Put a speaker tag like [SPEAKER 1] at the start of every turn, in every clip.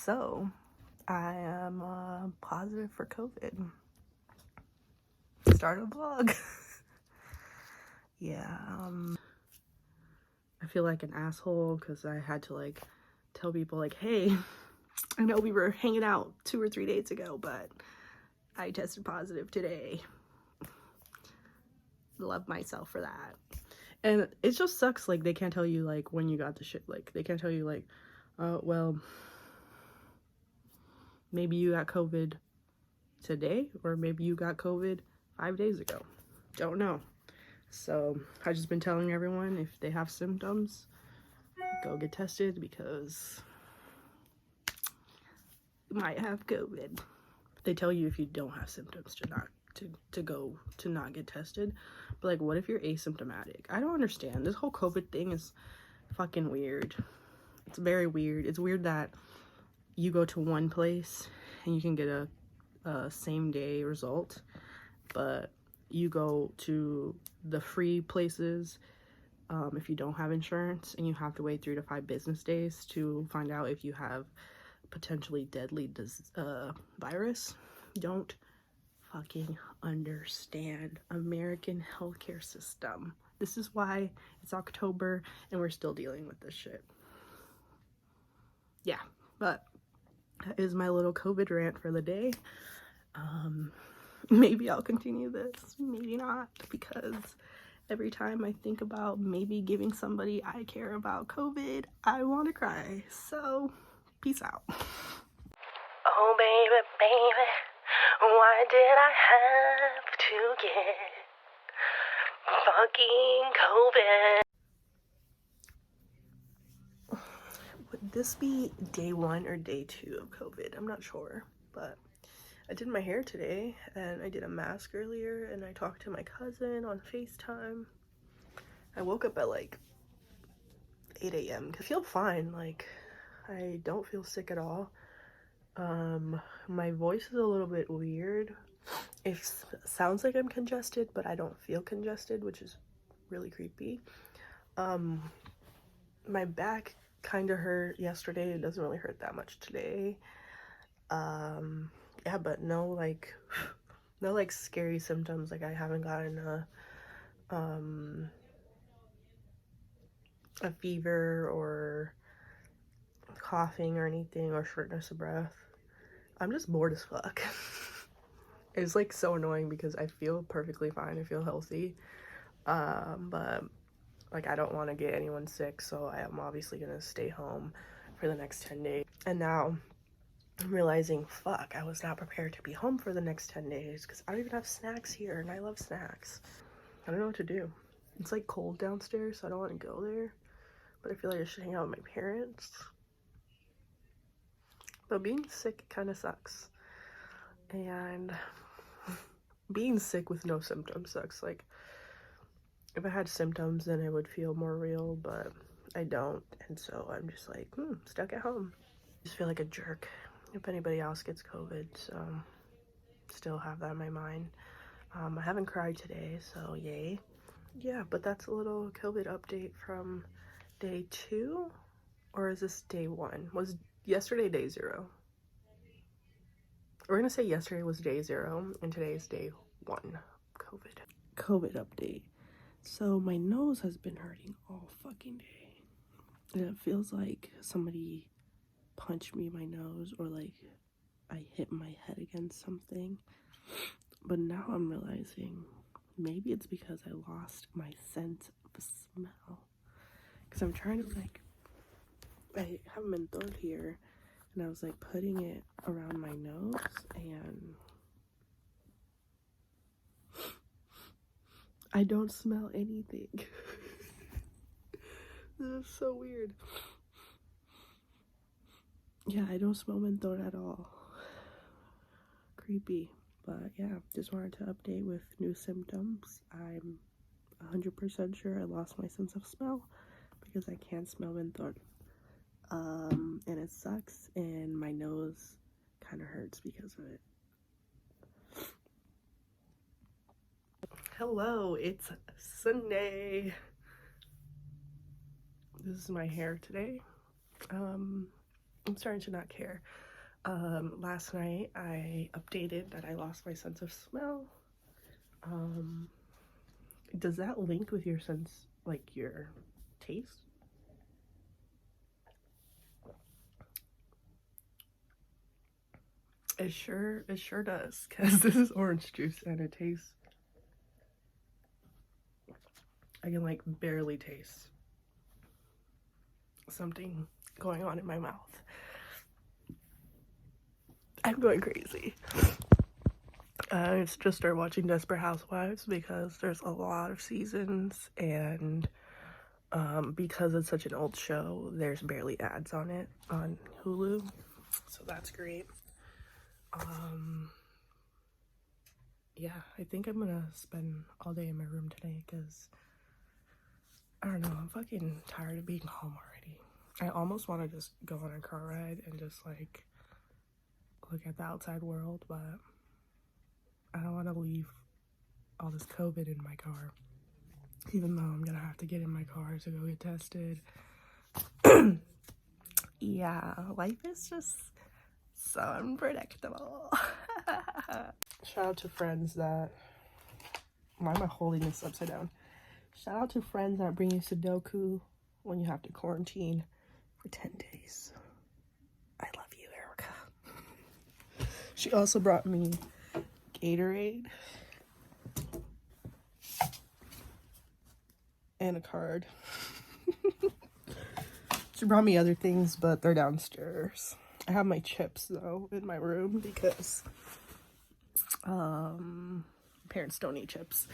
[SPEAKER 1] So, I am positive for COVID. Start a vlog. Yeah, I feel like an asshole because I had to like tell people like, hey, I know we were hanging out 2 or 3 days ago, but I tested positive today. Love myself for that. And it just sucks, like, they can't tell you, like, when you got the shit. Like, they can't tell you, like, well, maybe you got COVID today, or maybe you got COVID 5 days ago. Don't know. So, I've just been telling everyone, if they have symptoms, go get tested, because you might have COVID. They tell you if you don't have symptoms to not get tested, but like, what if you're asymptomatic? I don't understand. This whole COVID thing is fucking weird. It's very weird. It's weird that you go to one place and you can get a same day result, but you go to the free places if you don't have insurance, and you have to wait 3 to 5 business days to find out if you have potentially deadly virus. Don't fucking understand American healthcare system. This is why it's October and we're still dealing with this shit. Yeah, but that is my little COVID rant for the day. Maybe I'll continue this, maybe not, because every time I think about maybe giving somebody I care about COVID, I want to cry. So, peace out.
[SPEAKER 2] Oh baby, baby, why did I have to get fucking COVID?
[SPEAKER 1] Would this be day 1 or day 2 of COVID? I'm not sure, but I did my hair today, and I did a mask earlier, and I talked to my cousin on FaceTime. I woke up at like 8 a.m. I feel fine. Like, I don't feel sick at all. My voice is a little bit weird. It sounds like I'm congested, but I don't feel congested, which is really creepy. My back kind of hurt yesterday. It doesn't really hurt that much today. Yeah, but no like scary symptoms. Like, I haven't gotten a fever or coughing or anything, or shortness of breath. I'm just bored as fuck. It's like so annoying because I feel perfectly fine. I feel healthy. But like, I don't want to get anyone sick, so I am obviously gonna stay home for the next 10 days. And now I'm realizing, fuck, I was not prepared to be home for the next 10 days because I don't even have snacks here, and I love snacks. I don't know what to do. It's like cold downstairs, so I don't want to go there, but I feel like I should hang out with my parents. But being sick kind of sucks, and being sick with no symptoms sucks. Like, if I had symptoms, then it would feel more real, but I don't, and so I'm just like, stuck at home. I just feel like a jerk if anybody else gets COVID, so still have that in my mind. I haven't cried today, so yay. Yeah, but that's a little COVID update from day 2, or is this day 1? Was yesterday day 0? We're gonna say yesterday was day 0, and today is day 1. COVID update. So my nose has been hurting all fucking day, and it feels like somebody punched me in my nose, or like I hit my head against something. But now I'm realizing maybe it's because I lost my sense of smell, because I'm trying to, like, I have menthol here, and I was like putting it around my nose, and I don't smell anything. This is so weird. Yeah, I don't smell menthol at all. Creepy. But yeah, just wanted to update with new symptoms. I'm 100% sure I lost my sense of smell because I can't smell menthol. And it sucks, and my nose kind of hurts because of it. Hello, it's Sunday. This is my hair today. I'm starting to not care. Last night I updated that I lost my sense of smell. Does that link with your sense, like your taste? It sure does, because this is orange juice and it tastes, I can like barely taste something going on in my mouth. I'm going crazy. I just started watching Desperate Housewives because there's a lot of seasons, and because it's such an old show, there's barely ads on it on Hulu, so that's great. Yeah, I think I'm gonna spend all day in my room today because I don't know, I'm fucking tired of being home already. I almost want to just go on a car ride and just like look at the outside world, but I don't want to leave all this COVID in my car, even though I'm gonna have to get in my car to go get tested. Yeah, life is just so unpredictable. Shout out to friends that, why am I holding this upside down? Shout out to friends that bring you Sudoku when you have to quarantine for 10 days. I love you, Erica. She also brought me Gatorade and a card. She brought me other things, but they're downstairs. I have my chips though in my room because parents don't eat chips.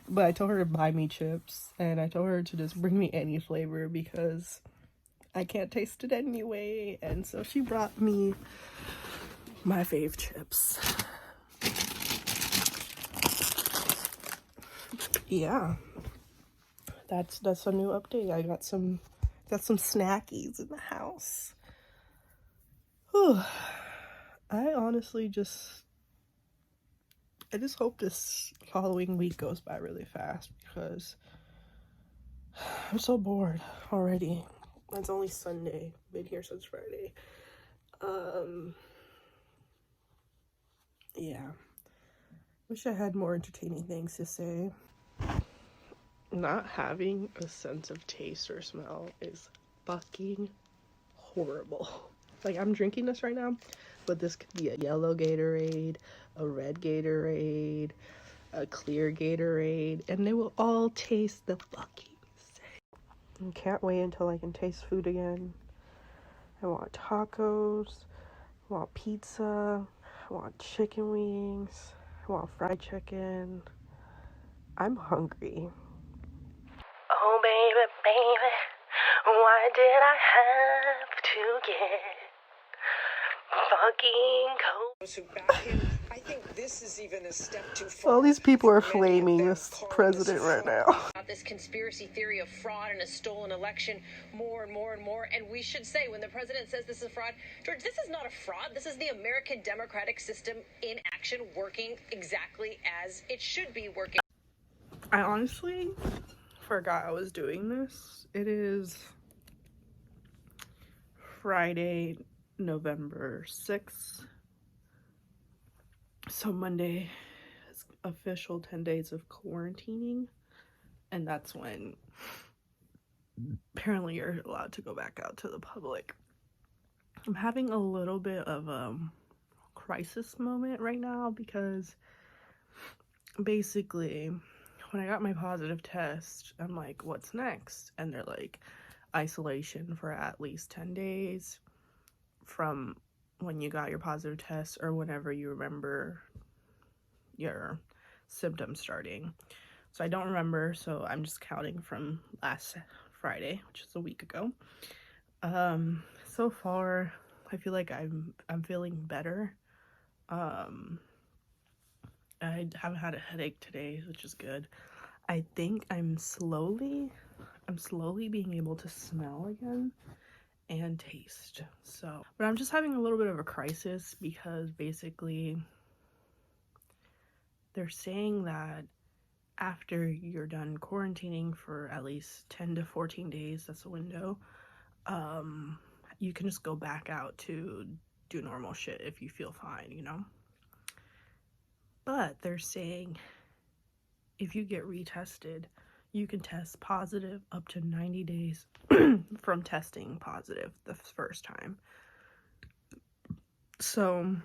[SPEAKER 1] But I told her to buy me chips, and I told her to just bring me any flavor because I can't taste it anyway. And so she brought me my fave chips. Yeah, that's a new update. I got some snackies in the house. Whew. I honestly I just hope this following week goes by really fast because I'm so bored already. It's only Sunday. Been here since Friday. Yeah. Wish I had more entertaining things to say. Not having a sense of taste or smell is fucking horrible. Like, I'm drinking this right now, but this could be a yellow Gatorade, a red Gatorade, a clear Gatorade, and they will all taste the fucking same. I can't wait until I can taste food again. I want tacos, I want pizza, I want chicken wings, I want fried chicken. I'm hungry.
[SPEAKER 2] Oh, baby, baby, why did I have to get fucking cold?
[SPEAKER 3] I think this is even a step too far.
[SPEAKER 1] All these people are flaming this president right now.
[SPEAKER 4] This conspiracy theory of fraud and a stolen election more and more and more. And we should say, when the president says this is fraud, George, this is not a fraud. This is the American democratic system in action, working exactly as it should be working.
[SPEAKER 1] I honestly forgot I was doing this. It is Friday, November 6th. So Monday is official 10 days of quarantining. And that's when apparently you're allowed to go back out to the public. I'm having a little bit of a crisis moment right now because basically when I got my positive test, I'm like, what's next? And they're like, isolation for at least 10 days from when you got your positive test or whenever you remember your symptoms starting. So I don't remember, so I'm just counting from last Friday, which is a week ago. So far I feel like I'm feeling better. I haven't had a headache today, which is good. I think I'm slowly being able to smell again and taste. So, but I'm just having a little bit of a crisis because basically they're saying that after you're done quarantining for at least 10 to 14 days, that's the window, you can just go back out to do normal shit if you feel fine, you know? But they're saying if you get retested, you can test positive up to 90 days from testing positive the first time. So,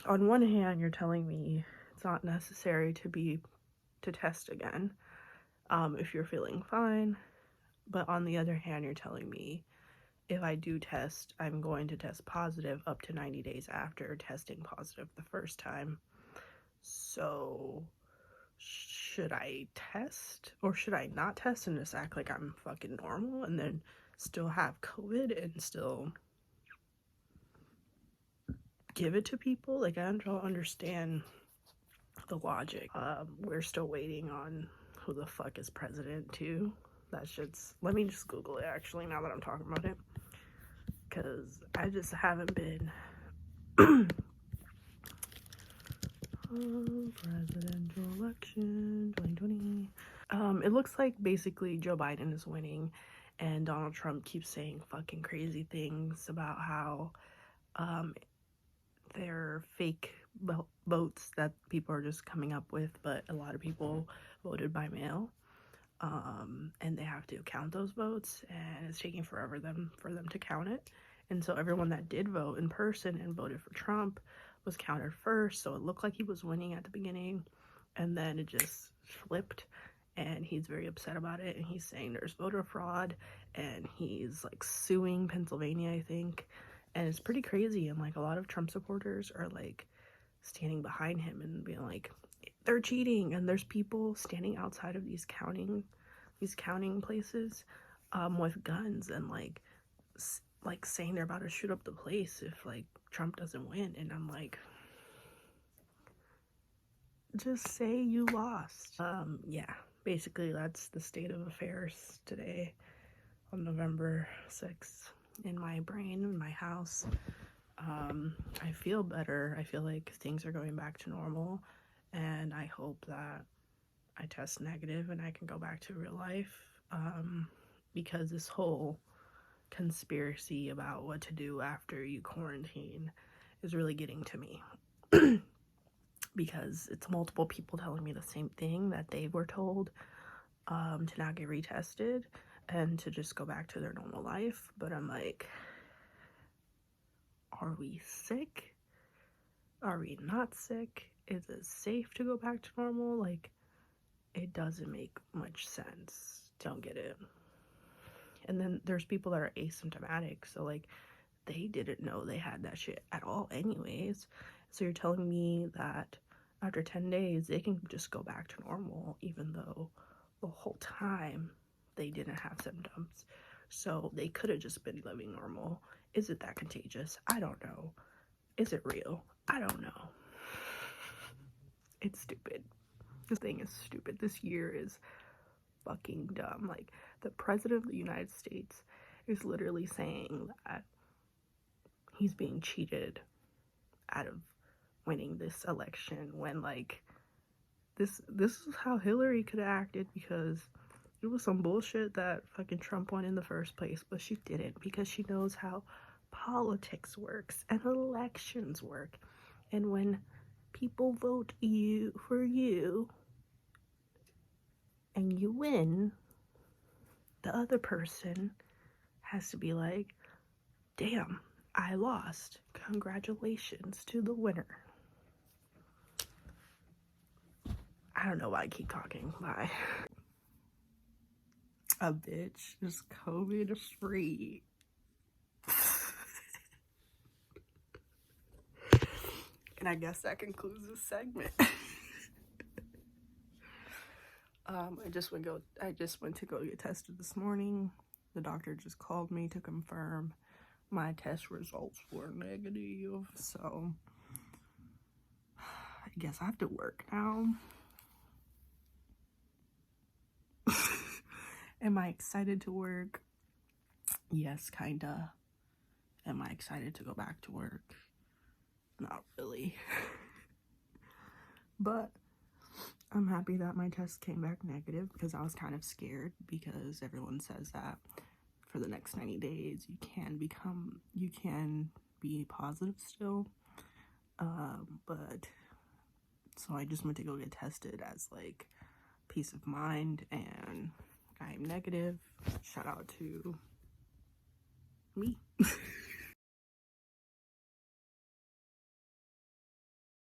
[SPEAKER 1] on one hand, you're telling me it's not necessary to test again if you're feeling fine. But on the other hand, you're telling me if I do test, I'm going to test positive up to 90 days after testing positive the first time. So, should I test or should I not test and just act like I'm fucking normal and then still have COVID and still give it to people? Like, I don't understand the logic. We're still waiting on who the fuck is president too. That shit's, let me just Google it actually now that I'm talking about it, because I just haven't been presidential election 2020. It looks like basically Joe Biden is winning and Donald Trump keeps saying fucking crazy things about how they're fake votes that people are just coming up with, but a lot of people voted by mail. And they have to count those votes, and it's taking forever for them to count it. And so everyone that did vote in person and voted for Trump was counted first, so it looked like he was winning at the beginning, and then it just flipped, and he's very upset about it, and he's saying there's voter fraud, and he's like suing Pennsylvania, I think, and it's pretty crazy. And like a lot of Trump supporters are like standing behind him and being like, they're cheating, and there's people standing outside of these counting places with guns and like saying they're about to shoot up the place if like Trump doesn't win. And I'm like, just say you lost. Yeah, basically that's the state of affairs today on November 6th in my brain, in my house. I feel better. I feel like things are going back to normal, and I hope that I test negative and I can go back to real life, because this whole conspiracy about what to do after you quarantine is really getting to me. Because it's multiple people telling me the same thing that they were told, to not get retested and to just go back to their normal life. But I'm like, are we sick? Are we not sick? Is it safe to go back to normal? Like, it doesn't make much sense. Don't get it. And then there's people that are asymptomatic, so like they didn't know they had that shit at all anyways. So you're telling me that after 10 days they can just go back to normal even though the whole time they didn't have symptoms. So they could have just been living normal. Is it that contagious? I don't know. Is it real? I don't know. It's stupid. This thing is stupid. This year is fucking dumb. Like, the president of the United States is literally saying that he's being cheated out of winning this election, when like this is how Hillary could have acted, because it was some bullshit that fucking Trump won in the first place, but she didn't, because she knows how politics works and elections work. And when people vote for you and you win, the other person has to be like, damn, I lost. Congratulations to the winner. I don't know why I keep talking. Bye. A bitch is COVID free. And I guess that concludes this segment. I just went to go get tested this morning. The doctor just called me to confirm my test results were negative. So I guess I have to work now. Am I excited to work? Yes, kinda. Am I excited to go back to work? Not really. But I'm happy that my test came back negative, because I was kind of scared, because everyone says that for the next 90 days. You can be positive still. But so I just went to go get tested as like peace of mind, and I'm negative. Shout out to me.